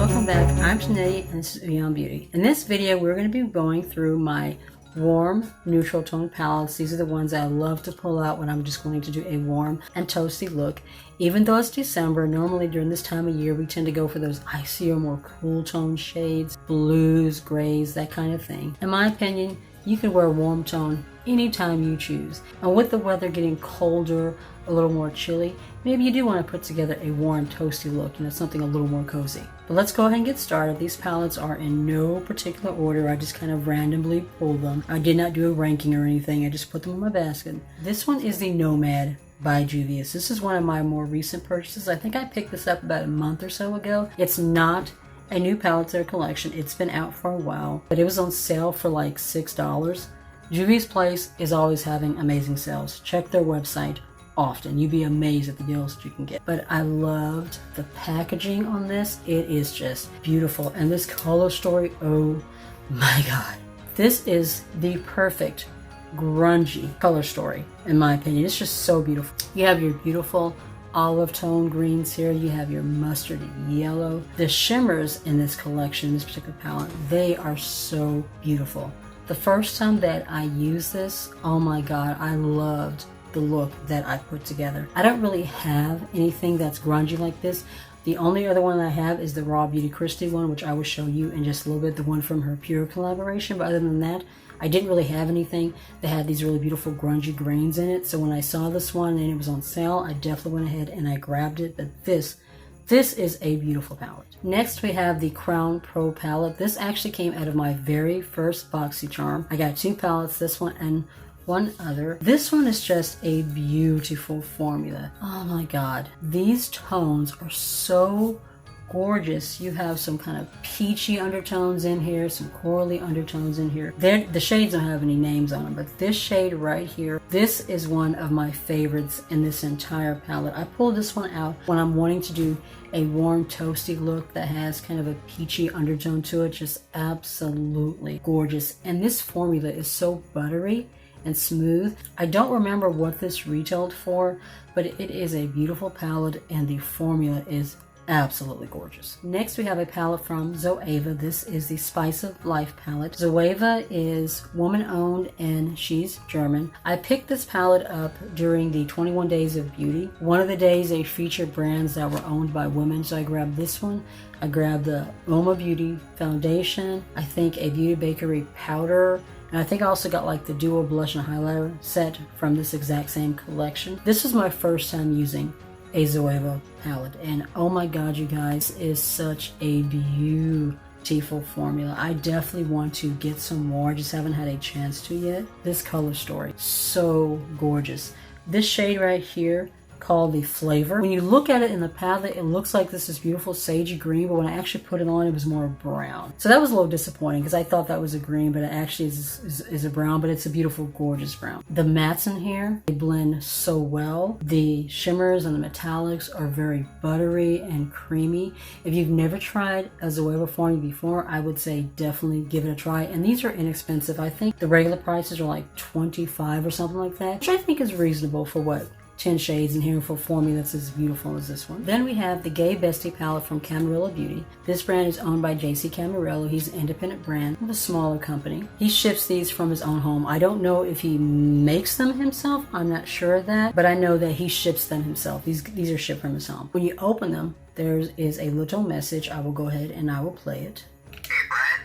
welcome back. I'm Tanealyakimbeauty and this is Beyond Beauty. In this video, we're going to be going through my warm neutral tone palettes. These are the ones I love to pull out when I'm just going to do a warm and toasty look. Even though it's December, normally during this time of year, we tend to go for those icy or more cool tone shades, blues, grays, that kind of thing. In my opinion, you can wear a warm tone anytime you choose. And with the weather getting colder, a little more chilly, maybe you do want to put together a warm, toasty look, something a little more cozy. But let's go ahead and get started. These palettes are in no particular order. I just kind of randomly pulled them. I did not do a ranking or anything. I just put them in my basket. This one is the Nomad by Beauties. This is one of my more recent purchases. I think I picked this up about a month or so ago. It's not a new palette to their collection. It's been out for a while, but it was on sale for like $6. Beauties Place is always having amazing sales. Check their website often. You'd be amazed at the deals that you can get. But I loved the packaging on this. It is just beautiful. And this color story, oh my god. This is the perfect grungy color story, in my opinion. It's just so beautiful. You have your beautiful olive tone greens here. You have your mustard yellow. The shimmers in this collection, this particular palette, they are so beautiful. The first time that I used this, oh my god, I loved the look that I put together. I don't really have anything that's grungy like this. The only other one I have is the Raw Beauty Christie one, which I will show you in just a little bit, the one from her Pure collaboration. But other than that, I didn't really have anything that had these really beautiful grungy grains in it. So when I saw this one and it was on sale, I definitely went ahead and I grabbed it. But this is a beautiful palette. Next, we have the Crown Pro palette. This actually came out of my very first BoxyCharm. I got two palettes, this one and one other. This one is just a beautiful formula. Oh my god. These tones are so gorgeous. You have some kind of peachy undertones in here, some corally undertones in here. The shades don't have any names on them, but this shade right here, this is one of my favorites in this entire palette. I pulled this one out when I'm wanting to do a warm, toasty look that has kind of a peachy undertone to it. Just absolutely gorgeous. And this formula is so buttery and smooth. I don't remember what this retailed for, but it is a beautiful palette and the formula is absolutely gorgeous. Next, we have a palette from Zoeva. This is the Spice of Life palette. Zoeva is woman-owned and she's German. I picked this palette up during the 21 Days of Beauty. One of the days they featured brands that were owned by women, so I grabbed this one. I grabbed the Oma Beauty foundation, I think a Beauty Bakery powder, and I think I also got like the duo blush and highlighter set from this exact same collection. This was my first time using a Zoeva palette, and oh my god, you guys, is such a beautiful formula. I definitely want to get some more. I just haven't had a chance to yet. This color story, so gorgeous. This shade right here, called the Flavor. When you look at it in the palette, it looks like this is beautiful sagey green, but when I actually put it on, it was more brown. So that was a little disappointing because I thought that was a green, but it actually is a brown, but it's a beautiful, gorgeous brown. The mattes in here, they blend so well. The shimmers and the metallics are very buttery and creamy. If you've never tried a Zoeva formula before, I would say definitely give it a try. And these are inexpensive. I think the regular prices are like $25 or something like that, which I think is reasonable for what 10 shades in here for a formula that's as beautiful as this one. Then we have the Gay Bestie palette from Camarillo Beauty. This brand is owned by JC Camarillo. He's an independent brand of a smaller company. He ships these from his own home. I don't know if he makes them himself. I'm not sure of that, but I know that he ships them himself. These are shipped from his home. When you open them, there is a little message. I will go ahead and I will play it. Hey Brad,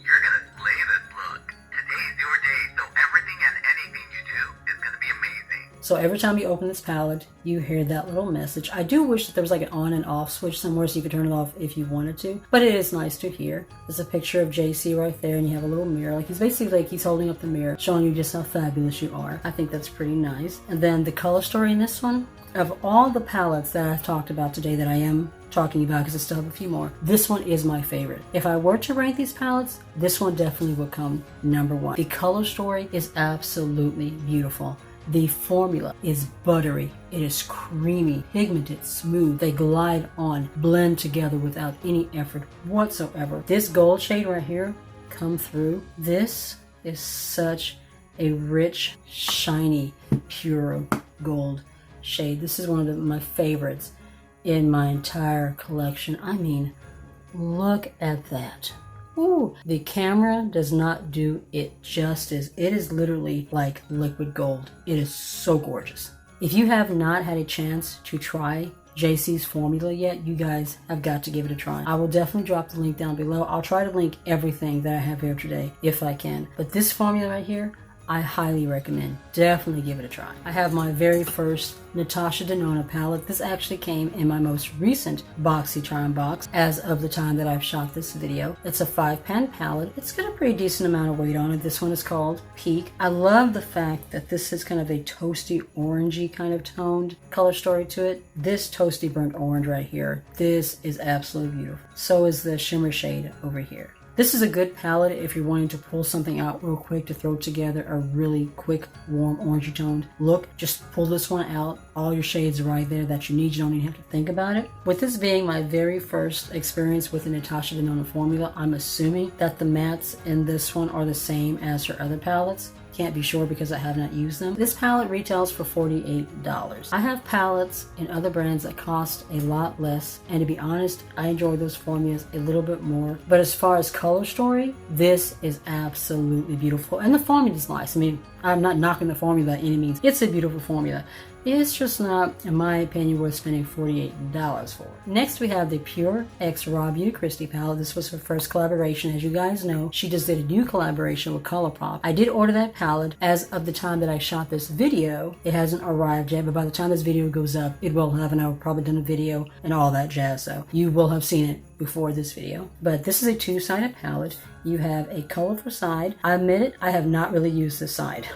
you're gonna slay this look. Today's your day, so everything and anything you do is gonna be amazing. So every time you open this palette, you hear that little message. I do wish that there was like an on and off switch somewhere so you could turn it off if you wanted to, but it is nice to hear. There's a picture of JC right there and you have a little mirror. Like he's basically like he's holding up the mirror, showing you just how fabulous you are. I think that's pretty nice. And then the color story in this one, of all the palettes that I've talked about today that I am talking about, because I still have a few more, this one is my favorite. If I were to rank these palettes, this one definitely would come number one. The color story is absolutely beautiful. The formula is buttery, it is creamy, pigmented, smooth. They glide on, blend together without any effort whatsoever. This gold shade right here, come through. This is such a rich, shiny, pure gold shade. This is one of my favorites in my entire collection. I mean, Look at that. Ooh, the camera does not do it justice. It is literally like liquid gold. It is so gorgeous. If you have not had a chance to try JC's formula yet, you guys have got to give it a try. I will definitely drop the link down below. I'll try to link everything that I have here today if I can. But this formula right here, I highly recommend. Definitely give it a try. I have my very first Natasha Denona palette. This actually came in my most recent BoxyCharm box as of the time that I've shot this video. It's a 5-pan palette. It's got a pretty decent amount of weight on it. This one is called Peak. I love the fact that this is kind of a toasty orangey kind of toned color story to it. This toasty burnt orange right here, this is absolutely beautiful. So is the shimmer shade over here. This is a good palette if you're wanting to pull something out real quick to throw together a really quick, warm, orangey toned look. Just pull this one out. All your shades are right there that you need. You don't even have to think about it. With this being my very first experience with the Natasha Denona formula, I'm assuming that the mattes in this one are the same as her other palettes. Can't be sure because I have not used them. This palette retails for $48. I have palettes in other brands that cost a lot less, and to be honest, I enjoy those formulas a little bit more. But as far as color story, this is absolutely beautiful, and the formula is nice. I mean, I'm not knocking the formula by any means. It's a beautiful formula. It's just not, in my opinion, worth spending $48 for. Next, we have the Pure X Raw Beauty Christie palette. This was her first collaboration. As you guys know, she just did a new collaboration with ColourPop. I did order that palette as of the time that I shot this video. It hasn't arrived yet, but by the time this video goes up, it will have, and I've probably done a video and all that jazz, so you will have seen it before this video. But this is a two-sided palette. You have a colorful side. I admit it, I have not really used this side.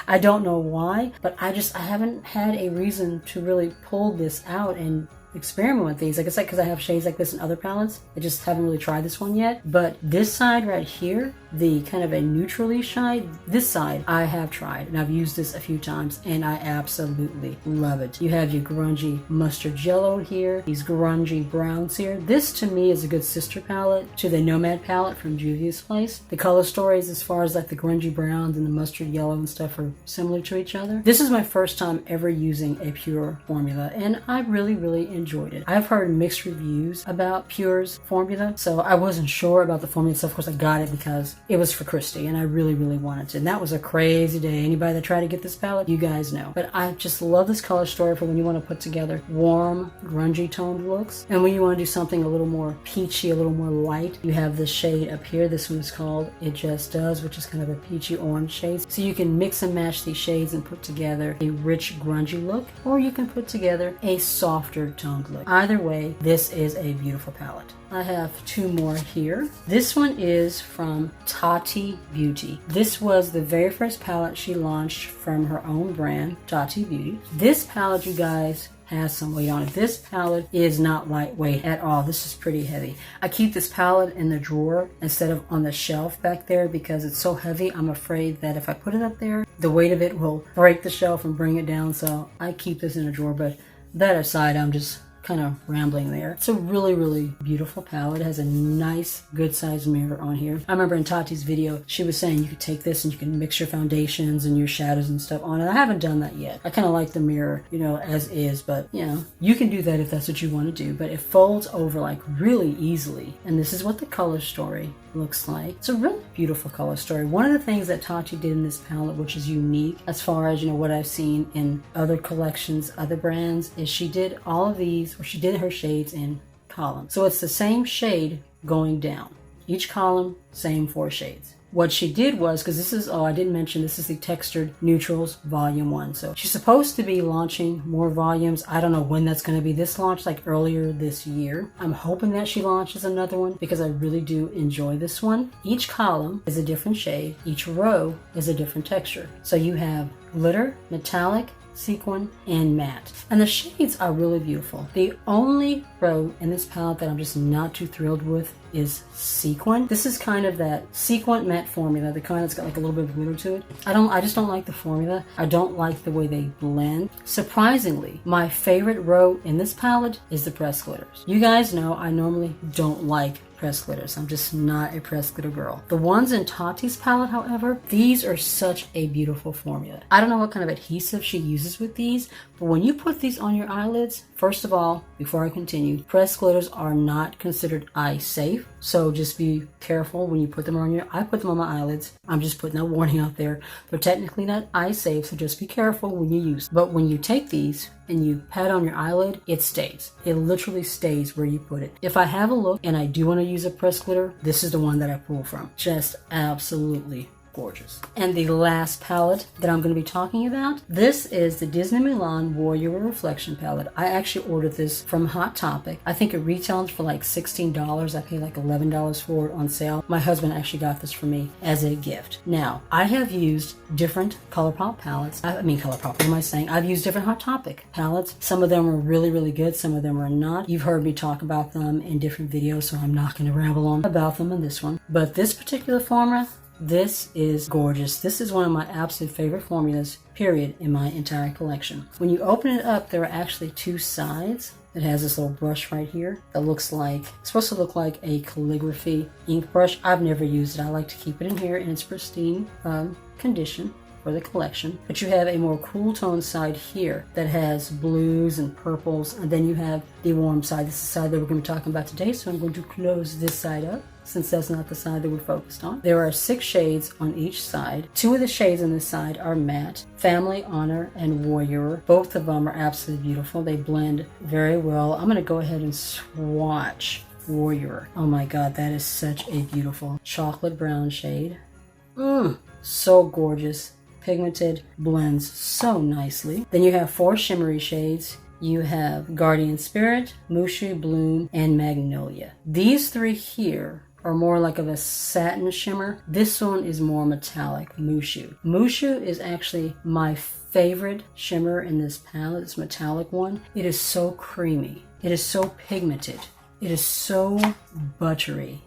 I don't know why, but I haven't had a reason to really pull this out and experiment with these. Like I said, because I have shades like this in other palettes. I just haven't really tried this one yet. But this side right here, the kind of a neutrally shade, this side I have tried, and I've used this a few times, and I absolutely love it. You have your grungy mustard yellow here, these grungy browns here. This to me is a good sister palette to the Nomad palette from Juvia's Place. The color stories as far as like the grungy browns and the mustard yellow and stuff are similar to each other. This is my first time ever using a Pure formula, and I really enjoyed it. I've heard mixed reviews about Pure's formula, so I wasn't sure about the formula itself. Of course, I got it because it was for Christy, and I really wanted to. And that was a crazy day. Anybody that tried to get this palette, you guys know. But I just love this color story for when you want to put together warm, grungy toned looks. And when you want to do something a little more peachy, a little more light, you have this shade up here. This one is called It Just Does, which is kind of a peachy orange shade. So you can mix and match these shades and put together a rich, grungy look, or you can put together a softer toned look. Either way, this is a beautiful palette. I have two more here. This one is from Tati Beauty. This was the very first palette she launched from her own brand, Tati Beauty. This palette, you guys, has some weight on it. This palette is not lightweight at all. This is pretty heavy. I keep this palette in the drawer instead of on the shelf back there because it's so heavy. I'm afraid that if I put it up there, the weight of it will break the shelf and bring it down. So I keep this in a drawer, but that aside, I'm just kind of rambling there. It's a really beautiful palette. It has a nice good sized mirror on here. I remember in Tati's video she was saying you could take this and you can mix your foundations and your shadows and stuff on it. I haven't done that yet. I kind of like the mirror, you know, as is, but you know, you can do that if that's what you want to do. But it folds over like really easily, and this is what the color story looks like. It's a really beautiful color story. One of the things that Tati did in this palette, which is unique as far as, you know, what I've seen in other collections, other brands, is she did all of these, or she did her shades in columns. So it's the same shade going down. Each column, same 4 shades. What she did was, because this is, oh, I didn't mention, this is the Textured Neutrals Volume 1. So she's supposed to be launching more volumes. I don't know when that's going to be. This launched like earlier this year. I'm hoping that she launches another one because I really do enjoy this one. Each column is a different shade. Each row is a different texture. So you have glitter, metallic, sequin, and matte. And the shades are really beautiful. The only row in this palette that I'm just not too thrilled with is Sequin. This is kind of that sequin matte formula, the kind that's got like a little bit of glitter to it. I just don't like the formula. I don't like the way they blend. Surprisingly, my favorite row in this palette is the pressed glitters. You guys know I normally don't like pressed glitters. I'm just not a pressed glitter girl. The ones in Tati's palette, however, these are such a beautiful formula. I don't know what kind of adhesive she uses with these, but when you put these on your eyelids, first of all, before I continue, pressed glitters are not considered eye safe. So just be careful when you put them on I put them on my eyelids. I'm just putting a warning out there. They're technically not eye safe, so just be careful when you use them. But when you take these and you pat on your eyelid, it stays. It literally stays where you put it. If I have a look and I do want to use a pressed glitter, this is the one that I pull from. Just absolutely gorgeous. And the last palette that I'm going to be talking about, this is the Disney Milan Warrior Reflection palette. I actually ordered this from Hot Topic. I think it retails for like $16. I paid like $11 for it on sale. My husband actually got this for me as a gift. Now, I have used different ColourPop palettes. What am I saying? I've used different Hot Topic palettes. Some of them are really, really good. Some of them are not. You've heard me talk about them in different videos, so I'm not going to ramble on about them in this one. But this particular formula, this is gorgeous. This is one of my absolute favorite formulas, period, in my entire collection. When you open it up, there are actually two sides. It has this little brush right here that looks like, it's supposed to look like a calligraphy ink brush. I've never used it. I like to keep it in here in its pristine condition for the collection. But you have a more cool tone side here that has blues and purples, and then you have the warm side. This is the side that we're going to be talking about today, so I'm going to close this side up, since that's not the side that we're focused on. There are 6 shades on each side. 2 of the shades on this side are matte, Family, Honor, and Warrior. Both of them are absolutely beautiful. They blend very well. I'm going to go ahead and swatch Warrior. Oh my god, that is such a beautiful chocolate brown shade. So gorgeous. Pigmented, blends so nicely. Then you have 4 shimmery shades. You have Guardian Spirit, Mushu, Bloom, and Magnolia. These 3 here are more like of a satin shimmer. This one is more metallic, Mushu. Mushu is actually my favorite shimmer in this palette, this metallic one. It is so creamy. It is so pigmented. It is so buttery.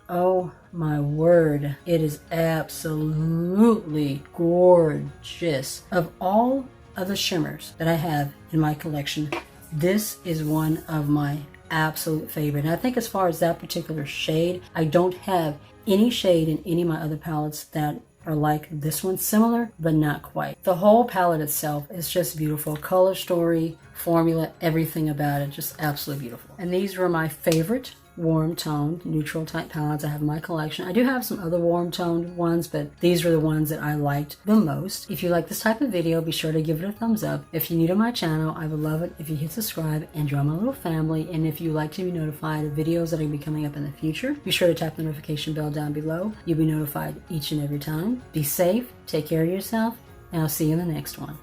Oh my word. It is absolutely gorgeous. Of all of the shimmers that I have in my collection, this is one of my absolute favorite. And I think as far as that particular shade, I don't have any shade in any of my other palettes that are like this one. Similar, but not quite. The whole palette itself is just beautiful. Color story, formula, everything about it, just absolutely beautiful. And these were my favorite warm toned neutral type palettes I have in my collection. I do have some other warm toned ones, but these were the ones that I liked the most. If you like this type of video, be sure to give it a thumbs up. If you're new to my channel, I would love it if you hit subscribe and join my little family. And if you like to be notified of videos that are going to be coming up in the future, be sure to tap the notification bell down below. You'll be notified each and every time. Be safe, take care of yourself, and I'll see you in the next one.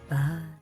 Bye.